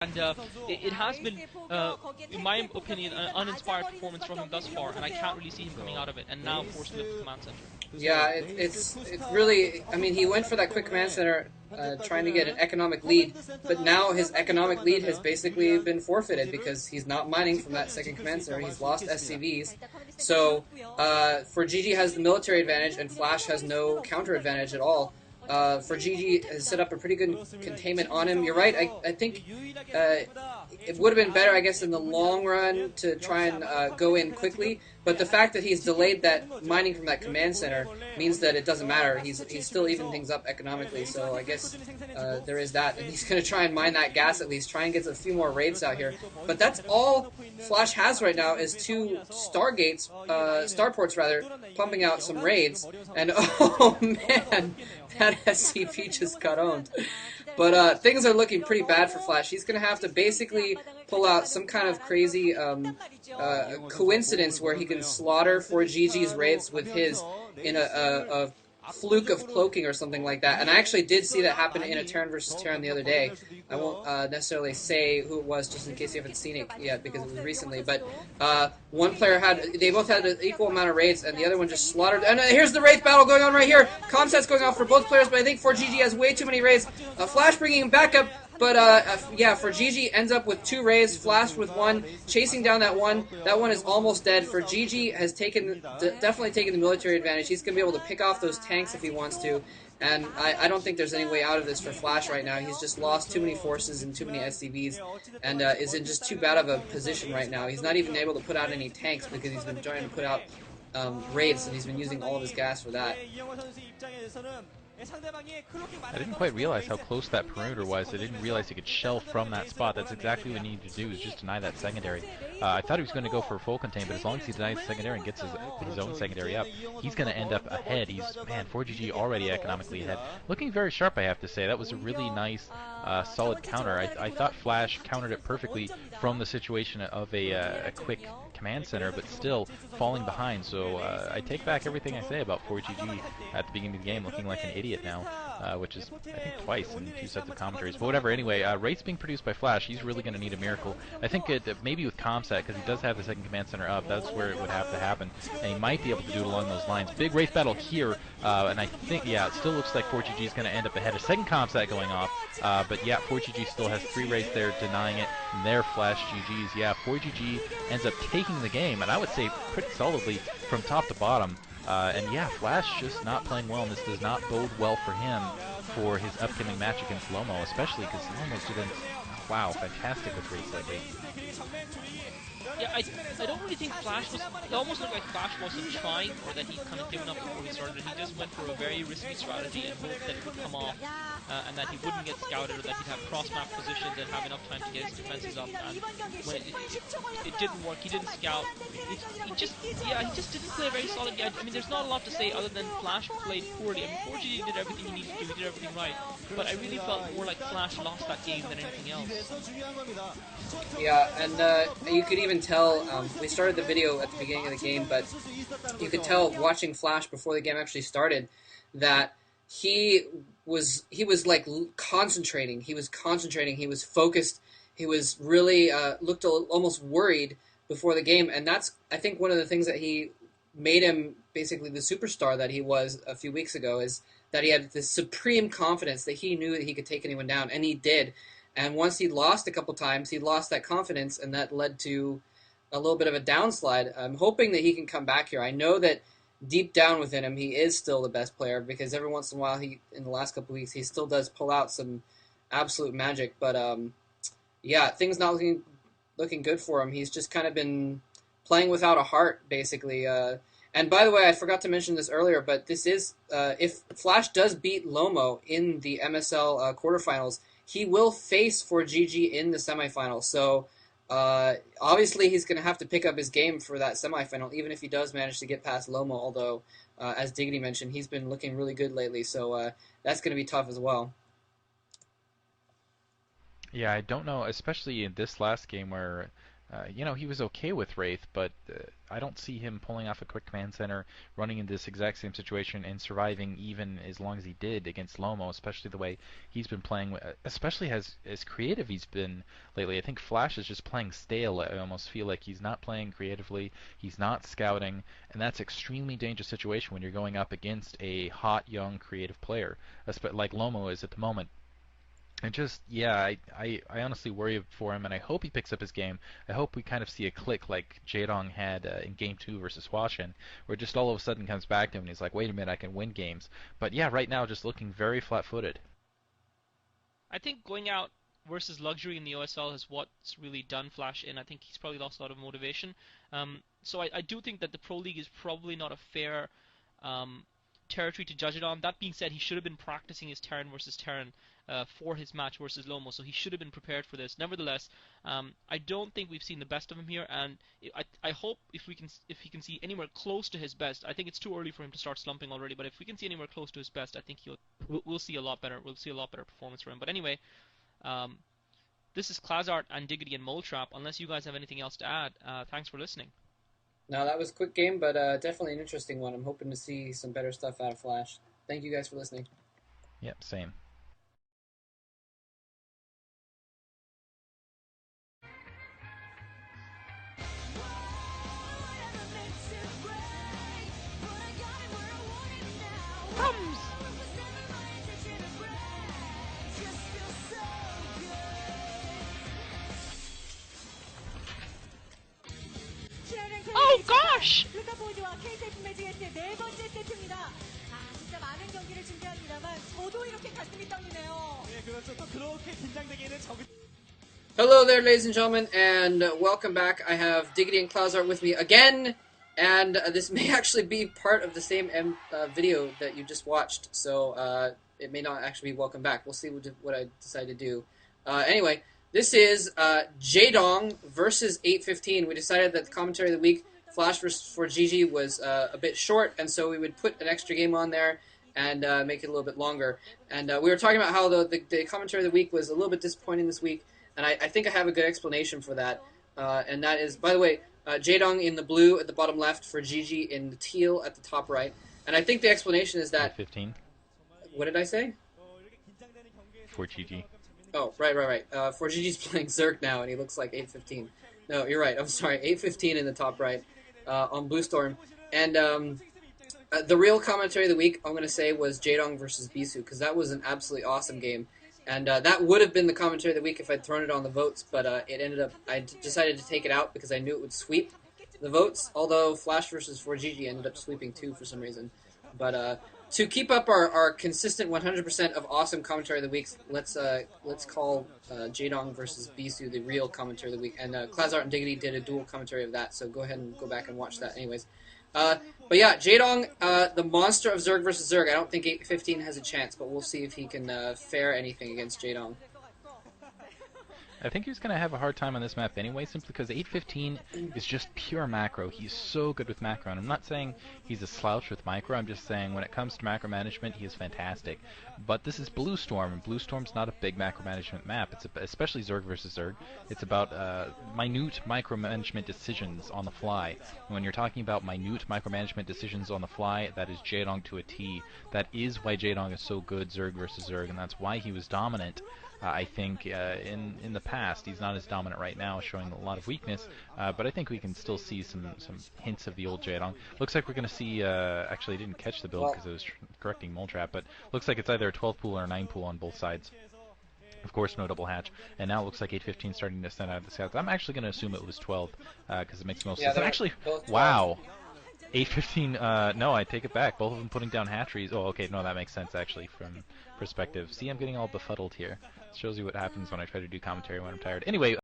And it has been, in my opinion, an uninspired performance from him thus far, and I can't really see him coming out of it, and now forced to live the command center. Yeah, it's really. I mean, he went for that quick command center, trying to get an economic lead, but now his economic lead has basically been forfeited because he's not mining from that second command center. He's lost SCVs, so fOrGG has the military advantage, and Flash has no counter advantage at all. fOrGG has set up a pretty good containment on him. You're right. I think it would have been better, I guess, in the long run to try and go in quickly. But the fact that he's delayed that mining from that command center means that it doesn't matter. He's still even things up economically. So I guess there is that. And he's going to try and mine that gas at least, try and get a few more raids out here. But that's all Flash has right now is 2 stargates, starports rather, pumping out some raids. And oh man, that SCP just got owned. But things are looking pretty bad for Flash. He's going to have to basically pull out some kind of crazy coincidence where he can slaughter fOrGG's raids with his in a fluke of cloaking or something like that. And I actually did see that happen in a Terran versus Terran the other day. I won't necessarily say who it was just in case you haven't seen it yet because it was recently. But one player they both had an equal amount of raids and the other one just slaughtered. And here's the Wraith battle going on right here. Comsat's going off for both players, but I think fOrGG has way too many raids. Flash bringing him back up. But, yeah, fOrGG ends up with 2 raids, Flash with 1, chasing down that one. That one is almost dead. fOrGG has definitely taken the military advantage. He's going to be able to pick off those tanks if he wants to. And I don't think there's any way out of this for Flash right now. He's just lost too many forces and too many SCVs and is in just too bad of a position right now. He's not even able to put out any tanks because he's been trying to put out raids, and he's been using all of his gas for that. I didn't quite realize how close that perimeter was. I didn't realize he could shell from that spot. That's exactly what he needed to do, is just deny that secondary. I thought he was going to go for a full contain, but as long as he denies the secondary and gets his own secondary up, he's going to end up ahead. Man, fOrGG already economically ahead. Looking very sharp, I have to say. That was a really nice, solid counter. I thought Flash countered it perfectly from the situation of a quick command center, but still falling behind. So I take back everything I say about fOrGG at the beginning of the game, looking like an idiot now, which is, I think, twice in 2 sets of commentaries. But whatever, anyway, rates being produced by Flash, he's really going to need a miracle. I think maybe with Comsat, because he does have the second command center up, that's where it would have to happen, and he might be able to do it along those lines. Big Wraith battle here, and I think, yeah, it still looks like fOrGG is going to end up ahead. A second Comsat going off, but yeah, fOrGG still has 3 Wraiths there denying it, and there Flash GG's. Yeah, fOrGG ends up taking the game, and I would say pretty solidly from top to bottom. And yeah, Flash just not playing well, and this does not bode well for him for his upcoming match against Lomo, especially because Lomo's doing, wow, fantastic with rates lately. Yeah, I don't really think Flash was... It almost looked like Flash wasn't trying, or that he'd kind of given up before he started. He just went for a very risky strategy and hoped that it would come off, and that he wouldn't get scouted, or that he'd have cross-map positions and have enough time to get his defenses up. And when it didn't work, he didn't scout. He just didn't play a very solid game. I mean, there's not a lot to say other than Flash played poorly. I mean, fOrGG did everything he needed to do, he did everything right. But I really felt more like Flash lost that game than anything else. Yeah, and you could even tell, we started the video at the beginning of the game, but you could tell watching Flash before the game actually started that he was like concentrating. He was focused. He was really looked almost worried before the game, and that's, I think, one of the things that he made him basically the superstar that he was a few weeks ago, is that he had this supreme confidence that he knew that he could take anyone down, and he did. And once he lost a couple times, he lost that confidence, and that led to a little bit of a downslide. I'm hoping that he can come back here. I know that deep down within him, he is still the best player, because every once in a while, in the last couple weeks, he still does pull out some absolute magic. But yeah, things not looking good for him. He's just kind of been playing without a heart, basically. And by the way, I forgot to mention this earlier, but this is, if Flash does beat Lomo in the MSL quarterfinals, he will face fOrGG in the semifinal. So obviously he's going to have to pick up his game for that semifinal, even if he does manage to get past Lomo, although, as Diggity mentioned, he's been looking really good lately. So that's going to be tough as well. Yeah, I don't know, especially in this last game where he was okay with Wraith, but I don't see him pulling off a quick command center, running into this exact same situation, and surviving even as long as he did against Lomo, especially the way he's been playing, especially as creative he's been lately. I think Flash is just playing stale. I almost feel like he's not playing creatively, he's not scouting, and that's extremely dangerous situation when you're going up against a hot, young, creative player, like Lomo is at the moment. And just, yeah, I honestly worry for him, and I hope he picks up his game. I hope we kind of see a click like Jaedong had in Game 2 versus Huashen, where just all of a sudden comes back to him and he's like, wait a minute, I can win games. But yeah, right now just looking very flat-footed. I think going out versus Luxury in the OSL is what's really done Flash in. I think he's probably lost a lot of motivation. So I do think that the Pro League is probably not a fair um, territory to judge it on. That being said, he should have been practicing his Terran versus Terran for his match versus Lomo, so he should have been prepared for this. Nevertheless, I don't think we've seen the best of him here, and I hope if he can see anywhere close to his best. I think it's too early for him to start slumping already, but if we can see anywhere close to his best, I think we'll see a lot better. We'll see a lot better performance from him. But anyway, um, this is Klazart and Diggity and Moletrap. Unless you guys have anything else to add, thanks for listening. No, that was a quick game, but definitely an interesting one. I'm hoping to see some better stuff out of Flash. Thank you guys for listening. Yep, same. Oh gosh! Hello there, ladies and gentlemen, and welcome back. I have Diggity and Klazart with me again, and this may actually be part of the same video that you just watched, so it may not actually be welcome back. We'll see what I decide to do. Anyway, this is Jaedong versus 815. We decided that the commentary of the week, Flash versus fOrGG, was a bit short, and so we would put an extra game on there and make it a little bit longer. And we were talking about how the commentary of the week was a little bit disappointing this week, and I think I have a good explanation for that. And that is, by the way, Jaedong in the blue at the bottom left, fOrGG in the teal at the top right. And I think the explanation is that... 15. What did I say? fOrGG. Oh, right. fOrGG's playing Zerg now, and he looks like 815. No, you're right. I'm sorry. 815 in the top right on Blue Storm. And the real commentary of the week, I'm going to say, was Jaedong versus Bisu, because that was an absolutely awesome game. And that would have been the commentary of the week if I'd thrown it on the votes, but it ended up... I decided to take it out because I knew it would sweep the votes, although Flash versus fOrGG ended up sweeping too for some reason. But to keep up our consistent 100% of awesome commentary of the week, let's call Jaedong versus Bisu the real commentary of the week. And Klazart and Diggity did a dual commentary of that, so go ahead and go back and watch that anyways. But yeah, Jaedong, the monster of Zerg versus Zerg. I don't think 815 has a chance, but we'll see if he can fare anything against Jaedong. I think he's going to have a hard time on this map anyway, simply because 815 is just pure macro. He's so good with macro, and I'm not saying he's a slouch with micro, I'm just saying when it comes to macro management, he is fantastic. But this is Blue Storm, and Blue Storm's not a big macro management map, especially Zerg versus Zerg. It's about minute micromanagement decisions on the fly. And when you're talking about minute micromanagement decisions on the fly, that is Jaedong to a T. That is why Jaedong is so good Zerg versus Zerg, and that's why he was dominant. I think in the past. He's not as dominant right now, showing a lot of weakness, but I think we can still see some hints of the old Jaedong. Looks like we're going to see, actually I didn't catch the build because I was correcting Moletrap, but looks like it's either a 12 pool or a 9 pool on both sides. Of course, no double hatch, and now it looks like 815 starting to send out of the scouts. I'm actually going to assume it was 12 because it makes most sense. And actually, wow. 815, no, I take it back. Both of them putting down hatcheries. Oh, okay, no, that makes sense, actually, from perspective. See, I'm getting all befuddled here. It shows you what happens when I try to do commentary when I'm tired. Anyway,